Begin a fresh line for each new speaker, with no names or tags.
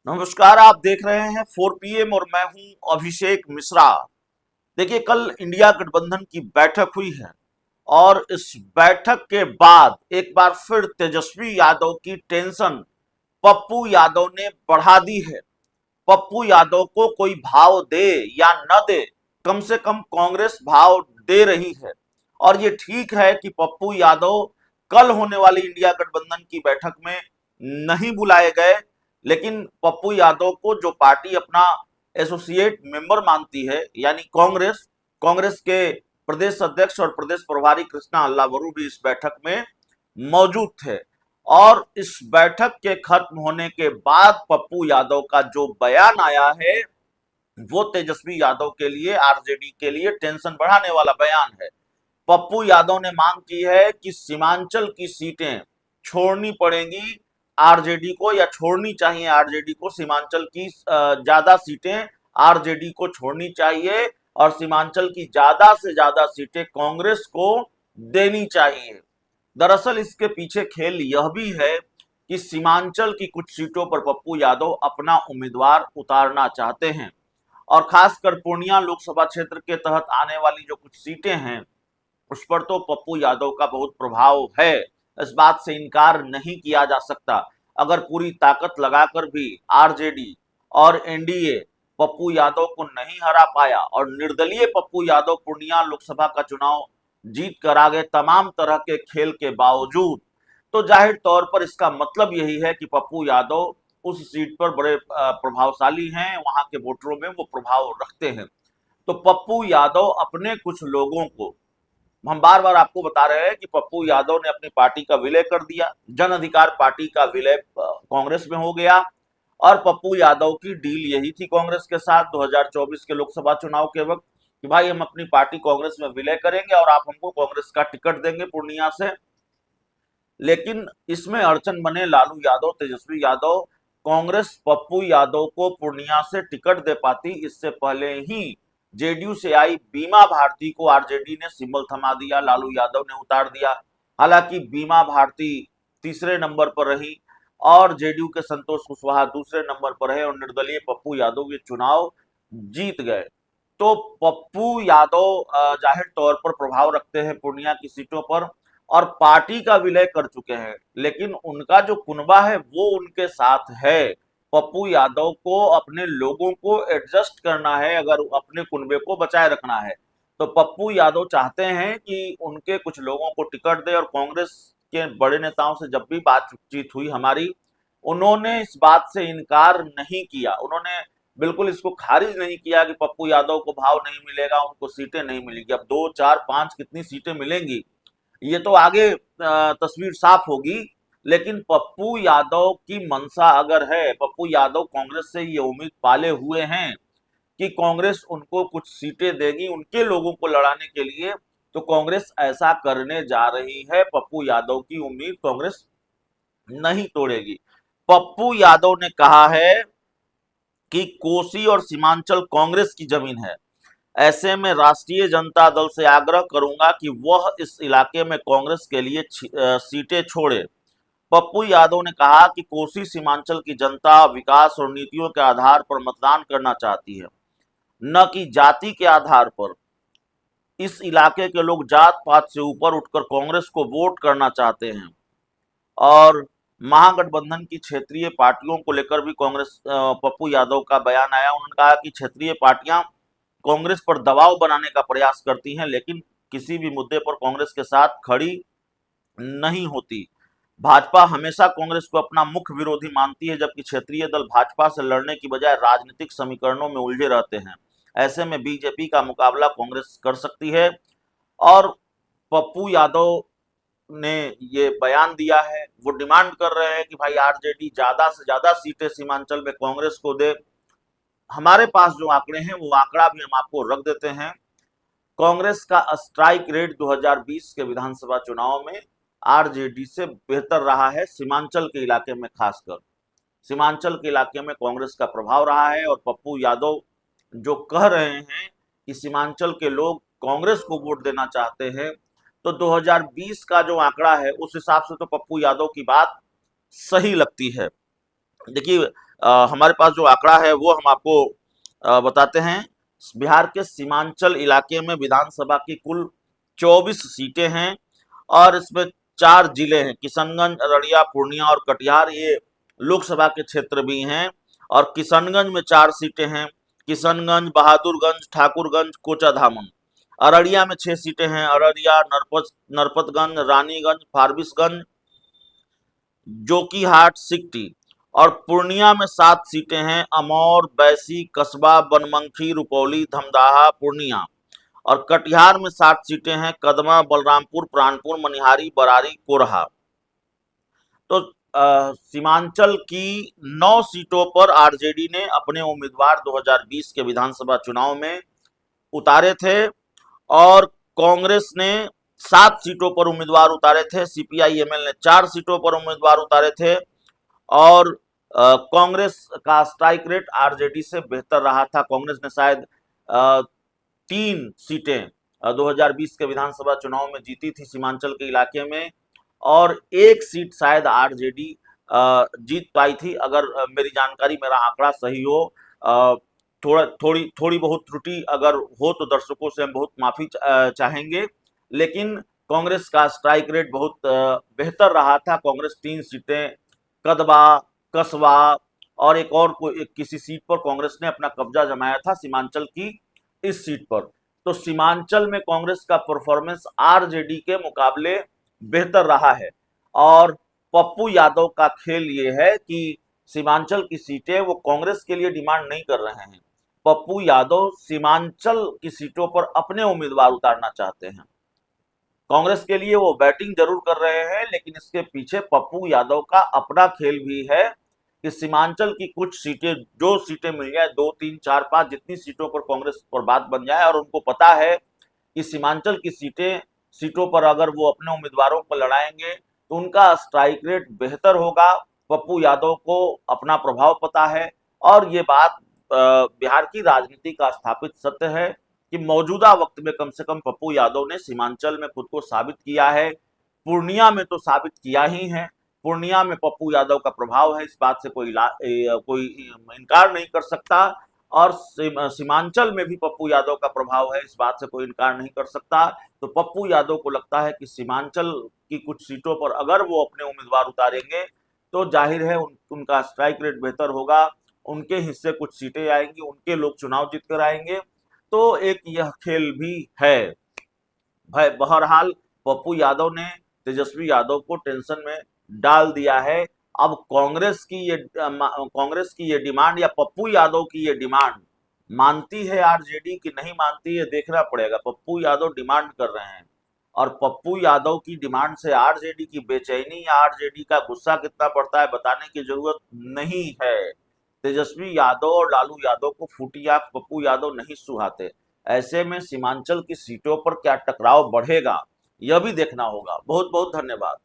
नमस्कार। आप देख रहे हैं 4 PM और मैं हूं अभिषेक मिश्रा। देखिए, कल इंडिया गठबंधन की बैठक हुई है और इस बैठक के बाद एक बार फिर तेजस्वी यादव की टेंशन पप्पू यादव ने बढ़ा दी है। पप्पू यादव को कोई भाव दे या न दे, कम से कम कांग्रेस भाव दे रही है। और ये ठीक है कि पप्पू यादव कल होने वाली इंडिया गठबंधन की बैठक में नहीं बुलाए गए, लेकिन पप्पू यादव को जो पार्टी अपना एसोसिएट मेंबर मानती है, यानी कांग्रेस, कांग्रेस के प्रदेश अध्यक्ष और प्रदेश प्रभारी कृष्णा अल्लावरू भी इस बैठक में मौजूद थे। और इस बैठक के खत्म होने के बाद पप्पू यादव का जो बयान आया है, वो तेजस्वी यादव के लिए, आरजेडी के लिए टेंशन बढ़ाने वाला बयान है। पप्पू यादव ने मांग की है कि सीमांचल की सीटें छोड़नी पड़ेंगी आरजेडी को, या छोड़नी चाहिए आरजेडी को। सीमांचल की ज्यादा सीटें आरजेडी को छोड़नी चाहिए और सीमांचल की ज्यादा से ज्यादा सीटें कांग्रेस को देनी चाहिए। दरअसल इसके पीछे खेल यह भी है कि सीमांचल की कुछ सीटों पर पप्पू यादव अपना उम्मीदवार उतारना चाहते हैं, और खासकर पूर्णिया लोकसभा क्षेत्र के तहत आने वाली जो कुछ सीटें हैं, उस पर तो पप्पू यादव का बहुत प्रभाव है। इस बात से इनकार नहीं किया जा सकता। अगर पूरी ताकत लगाकर भी आरजेडी और एनडीए पप्पू यादव को नहीं हरा पाया और निर्दलीय पप्पू यादव पूर्णिया लोकसभा का चुनाव जीत कर आ गए तमाम तरह के खेल के बावजूद, तो जाहिर तौर पर इसका मतलब यही है कि पप्पू यादव उस सीट पर बड़े प्रभावशाली हैं, वहां के वोटरों में वो प्रभाव रखते हैं। तो पप्पू यादव अपने कुछ लोगों को, हम बार बार आपको बता रहे हैं कि पप्पू यादव ने अपनी पार्टी का विलय कर दिया, जन अधिकार पार्टी का विलय कांग्रेस में हो गया। और पप्पू यादव की डील यही थी कांग्रेस के साथ 2024 के लोकसभा चुनाव के वक्त कि भाई हम अपनी पार्टी कांग्रेस में विलय करेंगे और आप हमको कांग्रेस का टिकट देंगे पूर्णिया से। लेकिन इसमें अड़चन बने लालू यादव, तेजस्वी यादव। कांग्रेस पप्पू यादव को पूर्णिया से टिकट दे पाती इससे पहले ही जेडीयू से आई बीमा भारती को आरजेडी ने सिंबल थमा दिया, लालू यादव ने उतार दिया। हालांकि बीमा भारती तीसरे नंबर पर रही और जेडीयू के संतोष कुशवाहा दूसरे नंबर पर है, और निर्दलीय पप्पू यादव ये चुनाव जीत गए। तो पप्पू यादव जाहिर तौर पर प्रभाव रखते हैं पूर्णिया की सीटों पर और पार्टी का विलय कर चुके हैं, लेकिन उनका जो कुनबा है वो उनके साथ है। पप्पू यादव को अपने लोगों को एडजस्ट करना है, अगर अपने कुनबे को बचाए रखना है तो पप्पू यादव चाहते हैं कि उनके कुछ लोगों को टिकट दे। और कांग्रेस के बड़े नेताओं से जब भी बातचीत हुई हमारी, उन्होंने इस बात से इनकार नहीं किया, उन्होंने बिल्कुल इसको खारिज नहीं किया कि पप्पू यादव को भाव नहीं मिलेगा, उनको सीटें नहीं मिलेगी। अब 2 4 5 कितनी सीटें मिलेंगी ये तो आगे तस्वीर साफ होगी। लेकिन पप्पू यादव की मंशा अगर है, पप्पू यादव कांग्रेस से ये उम्मीद पाले हुए हैं कि कांग्रेस उनको कुछ सीटें देगी उनके लोगों को लड़ाने के लिए, तो कांग्रेस ऐसा करने जा रही है। पप्पू यादव की उम्मीद कांग्रेस नहीं तोड़ेगी। पप्पू यादव ने कहा है कि कोसी और सीमांचल कांग्रेस की जमीन है, ऐसे में राष्ट्रीय जनता दल से आग्रह करूंगा कि वह इस इलाके में कांग्रेस के लिए सीटें छोड़े। पप्पू यादव ने कहा कि कोसी सीमांचल की जनता विकास और नीतियों के आधार पर मतदान करना चाहती है, न कि जाति के आधार पर। इस इलाके के लोग जात पात से ऊपर उठकर कांग्रेस को वोट करना चाहते हैं। और महागठबंधन की क्षेत्रीय पार्टियों को लेकर भी कांग्रेस, पप्पू यादव का बयान आया। उन्होंने कहा कि क्षेत्रीय पार्टियां कांग्रेस पर दबाव बनाने का प्रयास करती हैं, लेकिन किसी भी मुद्दे पर कांग्रेस के साथ खड़ी नहीं होती। भाजपा हमेशा कांग्रेस को अपना मुख्य विरोधी मानती है, जबकि क्षेत्रीय दल भाजपा से लड़ने की बजाय राजनीतिक समीकरणों में उलझे रहते हैं। ऐसे में बीजेपी का मुकाबला कांग्रेस कर सकती है। और पप्पू यादव ने ये बयान दिया है, वो डिमांड कर रहे हैं कि भाई आरजेडी ज्यादा से ज्यादा सीटें सीमांचल में कांग्रेस को दे। हमारे पास जो आंकड़े हैं वो आंकड़ा भी हम आपको रख देते हैं। कांग्रेस का स्ट्राइक रेट 2020 के विधानसभा चुनाव में आरजेडी से बेहतर रहा है, सीमांचल के इलाके में खासकर। सीमांचल के इलाके में कांग्रेस का प्रभाव रहा है, और पप्पू यादव जो कह रहे हैं कि सीमांचल के लोग कांग्रेस को वोट देना चाहते हैं, तो 2020 का जो आंकड़ा है उस हिसाब से तो पप्पू यादव की बात सही लगती है। देखिए, हमारे पास जो आंकड़ा है वो हम आपको बताते हैं। बिहार के सीमांचल इलाके में विधानसभा की कुल 24 सीटें हैं और इसमें 4 जिले हैं, किशनगंज, अररिया, पूर्णिया और कटिहार, ये लोकसभा के क्षेत्र भी हैं। और किशनगंज में 4 सीटें हैं, किशनगंज, बहादुरगंज, ठाकुरगंज, कोचाधामन। अररिया में 6 सीटें हैं, अररिया, नरपतगंज, रानीगंज, फारबिसगंज, जोकीहाट, सिकटी। और पूर्णिया में 7 सीटें हैं, अमौर, बैसी, कसबा, बनमनखी, रुपौली, धमदाहा, पूर्णिया। और कटिहार में 7 सीटें हैं, कदमा, बलरामपुर, प्राणपुर, मनिहारी, बरारी, कोरहा। तो सीमांचल की 9 सीटों पर आरजेडी ने अपने उम्मीदवार 2020 के विधानसभा चुनाव में उतारे थे और कांग्रेस ने 7 सीटों पर उम्मीदवार उतारे थे, सीपीआई एमएल ने 4 सीटों पर उम्मीदवार उतारे थे। और कांग्रेस का स्ट्राइक रेट आरजेडी से बेहतर रहा था। कांग्रेस ने शायद 3 सीटें 2020 के विधानसभा चुनाव में जीती थी सीमांचल के इलाके में, और 1 सीट शायद आरजेडी जीत पाई थी, अगर मेरी जानकारी, मेरा आंकड़ा सही हो। थोड़ी बहुत त्रुटि अगर हो तो दर्शकों से हम बहुत माफी चाहेंगे, लेकिन कांग्रेस का स्ट्राइक रेट बहुत बेहतर रहा था। कांग्रेस 3 सीटें, कदवा, कसबा और किसी सीट पर कांग्रेस ने अपना कब्जा जमाया था सीमांचल की इस सीट पर। तो सीमांचल में कांग्रेस का परफॉर्मेंस आरजेडी के मुकाबले बेहतर रहा है। और पप्पू यादव का खेल ये है कि सीमांचल की सीटें वो कांग्रेस के लिए डिमांड नहीं कर रहे हैं। पप्पू यादव सीमांचल की सीटों पर अपने उम्मीदवार उतारना चाहते हैं। कांग्रेस के लिए वो बैटिंग जरूर कर रहे हैं, लेकिन इसके पीछे पप्पू यादव का अपना खेल भी है कि सीमांचल की कुछ सीटें, जो सीटें मिल जाए, 2, 3, 4, 5, जितनी सीटों पर कांग्रेस पर बात बन जाए, और उनको पता है कि सीमांचल की सीटों पर अगर वो अपने उम्मीदवारों को लड़ाएंगे तो उनका स्ट्राइक रेट बेहतर होगा। पप्पू यादव को अपना प्रभाव पता है, और ये बात बिहार की राजनीति का स्थापित सत्य है कि मौजूदा वक्त में कम से कम पप्पू यादव ने सीमांचल में खुद को साबित किया है। पूर्णिया में तो साबित किया ही है। पूर्णिया में पप्पू यादव का प्रभाव है, इस बात से कोई इनकार नहीं कर सकता। और सीमांचल में भी पप्पू यादव का प्रभाव है, इस बात से कोई इनकार नहीं कर सकता। तो पप्पू यादव को लगता है कि सीमांचल की कुछ सीटों पर अगर वो अपने उम्मीदवार उतारेंगे तो जाहिर है उनका स्ट्राइक रेट बेहतर होगा, उनके हिस्से कुछ सीटें आएंगी, उनके लोग चुनाव जीत कर आएंगे। तो एक यह खेल भी है। भाई बहरहाल पप्पू यादव ने तेजस्वी यादव को टेंशन में डाल दिया है। अब कांग्रेस की ये डिमांड या पप्पू यादव की ये डिमांड मानती है आरजेडी कि नहीं मानती है, देखना पड़ेगा। पप्पू यादव डिमांड कर रहे हैं, और पप्पू यादव की डिमांड से आरजेडी की बेचैनी या आरजेडी का गुस्सा कितना बढ़ता है बताने की जरूरत नहीं है। तेजस्वी यादव और लालू यादव को फूटी आंख पप्पू यादव नहीं सुहाते। ऐसे में सीमांचल की सीटों पर क्या टकराव बढ़ेगा, यह भी देखना होगा। बहुत बहुत धन्यवाद।